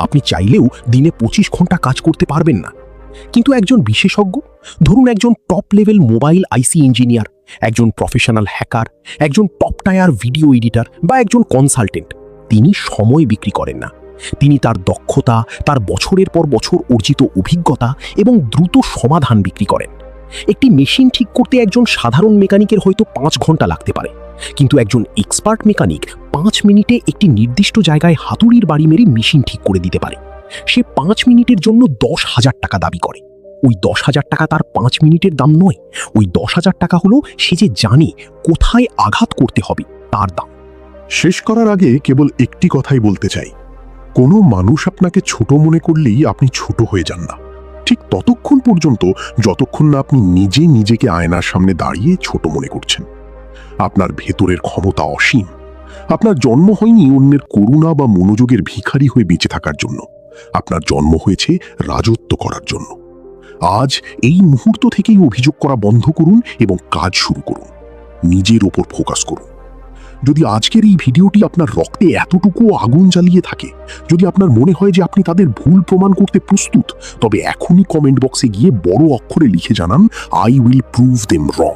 আপনি চাইলেও দিনে 25 ঘন্টা কাজ করতে পারবেন না। কিন্তু একজন বিশেষজ্ঞ, ধরুন একজন টপ লেভেল মোবাইল আইসি ইঞ্জিনিয়ার, একজন প্রফেশনাল হ্যাকার, একজন টপ টায়ার ভিডিও এডিটর বা একজন কনসালটেন্ট, তিনি সময় বিক্রি করেন না। তিনি তার দক্ষতা, তার বছরের পর বছর অর্জিত অভিজ্ঞতা এবং দ্রুত সমাধান বিক্রি করেন। একটি মেশিন ঠিক করতে একজন সাধারণ মেকানিকের হয়তো 5 ঘন্টা লাগতে পারে, কিন্তু একজন এক্সপার্ট মেকানিক 5 মিনিটে একটি নির্দিষ্ট জায়গায় হাতুড়ির বাড়ি মেরে মেশিন ঠিক করে দিতে পারে। সে 5 মিনিটের জন্য 10,000 টাকা দাবি করে। ওই 10,000 টাকা তার 5 মিনিটের দাম নয়, ওই 10,000 টাকা হলো সে যে জানে কোথায় আঘাত করতে হবে তার দাম। শেষ করার আগে কেবল একটি কথাই বলতে চাই, কোনো মানুষ আপনাকে ছোট মনে করলেই আপনি ছোট হয়ে যান না, ঠিক ততক্ষণ পর্যন্ত যতক্ষণ না আপনি নিজে নিজেকে আয়নার সামনে দাঁড়িয়ে ছোট মনে করছেন। আপনার ভেতরের ক্ষমতা অসীম। আপনার জন্ম হয়নি অন্যের করুণা বা মনোযোগের ভিখারি হয়ে বেঁচে থাকার জন্য, আপনার জন্ম হয়েছে রাজত্ব করার জন্য। আজ এই মুহূর্ত থেকেই অভিযোগ করা বন্ধ করুন এবং কাজ শুরু করুন। নিজের ওপর ফোকাস করুন। যদি আজকের এই ভিডিওটি আপনার রক্তে এতটুকু আগুন জ্বালিয়ে থাকে, যদি আপনার মনে হয় যে আপনি তাদের ভুল প্রমাণ করতে প্রস্তুত, তবে এখনই কমেন্ট বক্সে গিয়ে বড় অক্ষরে লিখে জানান, I will prove them wrong.